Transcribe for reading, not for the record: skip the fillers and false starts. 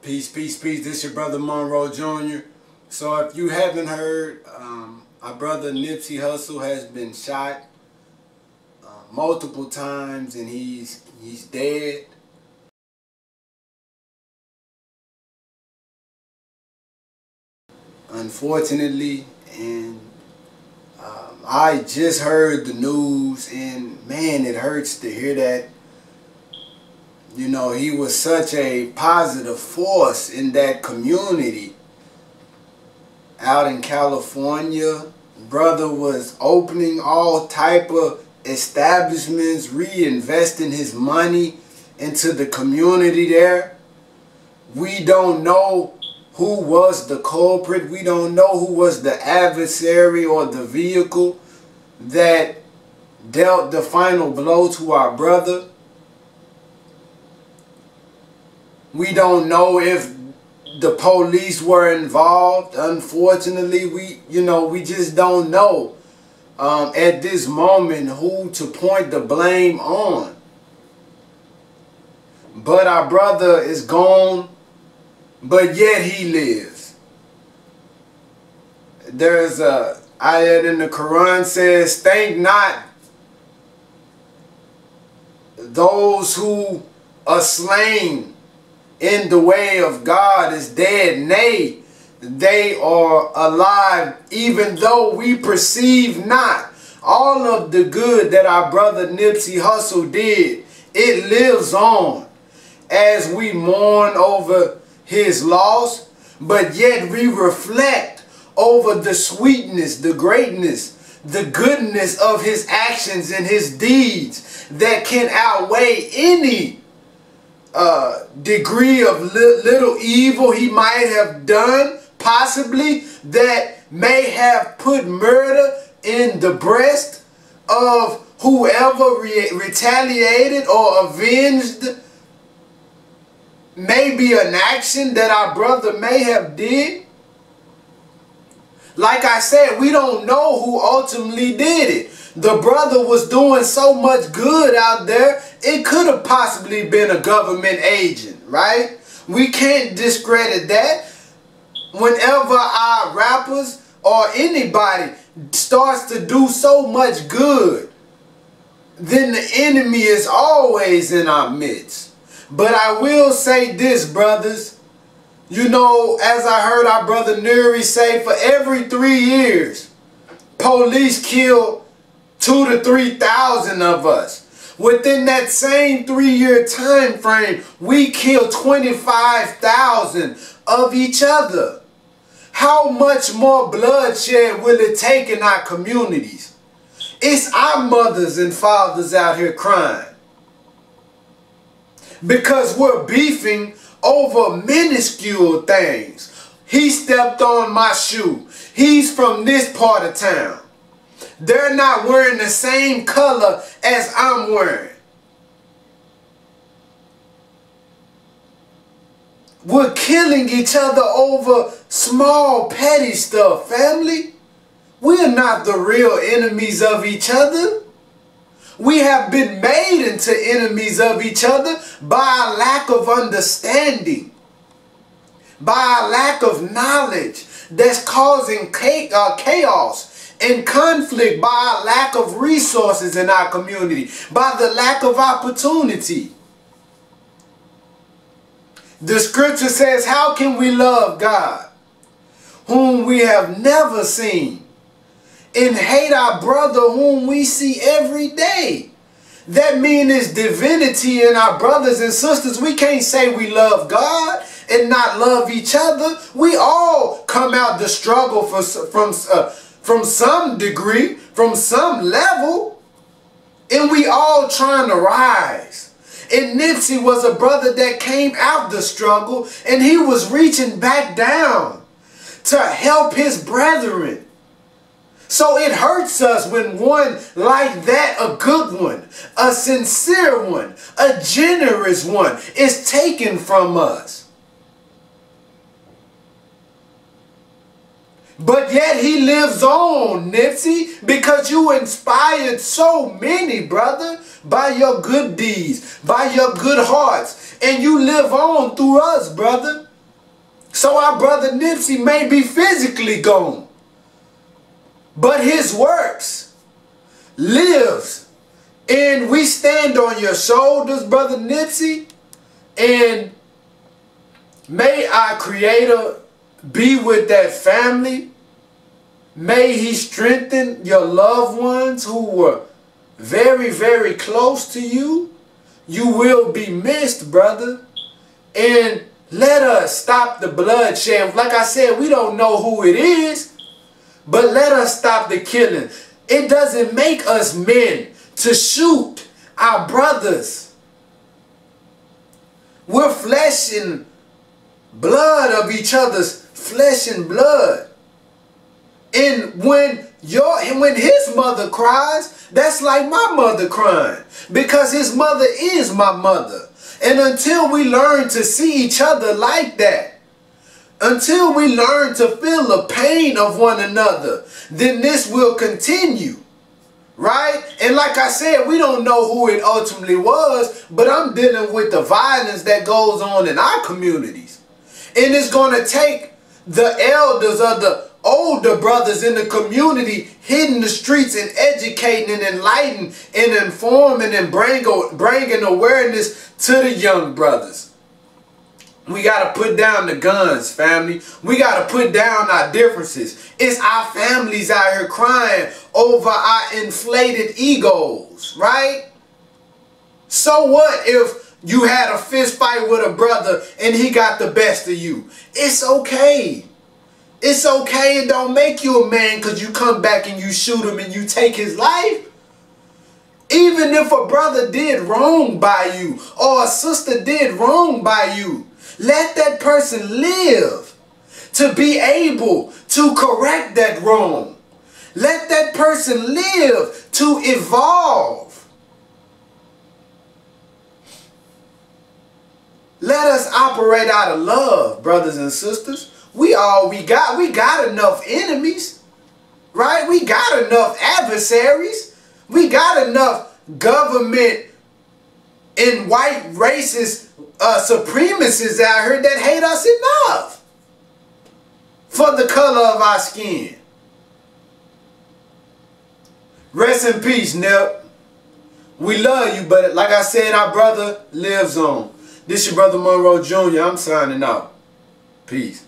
Peace, peace, peace. This your brother Monroe Jr. So if you haven't heard, our brother Nipsey Hussle has been shot multiple times and he's dead. Unfortunately, and I just heard the news, and man, it hurts to hear that. You know, he was such a positive force in that community out in California. Brother was opening all type of establishments, reinvesting his money into the community there. We don't know who was the culprit. We don't know who was the adversary or the vehicle that dealt the final blow to our brother. We don't know if the police were involved. Unfortunately, we just don't know at this moment who to point the blame on. But our brother is gone, but yet he lives. There's a ayat in the Quran says, "Think not those who are slain in the way of God is dead. Nay, they are alive, even though we perceive not." All of the good that our brother Nipsey Hussle did, it lives on as we mourn over his loss, but yet we reflect over the sweetness, the greatness, the goodness of his actions and his deeds that can outweigh any degree of little evil he might have done, possibly, that may have put murder in the breast of whoever retaliated or avenged maybe an action that our brother may have did. Like I said, we don't know who ultimately did it. The brother was doing so much good out there, it could have possibly been a government agent, right? We can't discredit that. Whenever our rappers or anybody starts to do so much good, then the enemy is always in our midst. But I will say this, brothers. You know, as I heard our brother Nuri say, for every 3 years, police kill 2,000 to 3,000 of us. Within that same 3-year time frame, we kill 25,000 of each other. How much more bloodshed will it take in our communities? It's our mothers and fathers out here crying because we're beefing over minuscule things. He stepped on my shoe. He's from this part of town. They're not wearing the same color as I'm wearing. We're killing each other over small petty stuff, family. We're not the real enemies of each other. We have been made into enemies of each other by a lack of understanding, by a lack of knowledge that's causing chaos and conflict, by a lack of resources in our community, by the lack of opportunity. The scripture says, how can we love God, whom we have never seen, and hate our brother whom we see every day? That means it's divinity in our brothers and sisters. We can't say we love God and not love each other. We all come out the struggle from some degree, from some level, and we all trying to rise. And Nipsey was a brother that came out the struggle, and he was reaching back down to help his brethren. So it hurts us when one like that, a good one, a sincere one, a generous one, is taken from us. But yet he lives on, Nipsey, because you inspired so many, brother, by your good deeds, by your good hearts. And you live on through us, brother. So our brother Nipsey may be physically gone, but his works lives. And we stand on your shoulders, brother Nipsey. And may our Creator be with that family. May He strengthen your loved ones who were very, very close to you. You will be missed, brother. And let us stop the bloodshed. Like I said, we don't know who it is, but let us stop the killing. It doesn't make us men to shoot our brothers. We're flesh and blood of each other's flesh and blood. And when his mother cries, that's like my mother crying, because his mother is my mother. And until we learn to see each other like that, until we learn to feel the pain of one another, then this will continue. Right? And like I said, we don't know who it ultimately was, but I'm dealing with the violence that goes on in our communities. And it's going to take the elders of the older brothers in the community hitting the streets and educating and enlightening and informing and bringing awareness to the young brothers. We got to put down the guns, family. We got to put down our differences. It's our families out here crying over our inflated egos, right? So what if you had a fist fight with a brother and he got the best of you? It's okay. It's okay. It don't make you a man because you come back and you shoot him and you take his life. Even if a brother did wrong by you or a sister did wrong by you, let that person live to be able to correct that wrong. Let that person live to evolve. Let us operate out of love, brothers and sisters. We got enough enemies, right? We got enough adversaries. We got enough government and white racist supremacists out here that hate us enough for the color of our skin. Rest in peace, Nip. We love you, but like I said, our brother lives on. This your brother Monroe Jr. I'm signing out. Peace.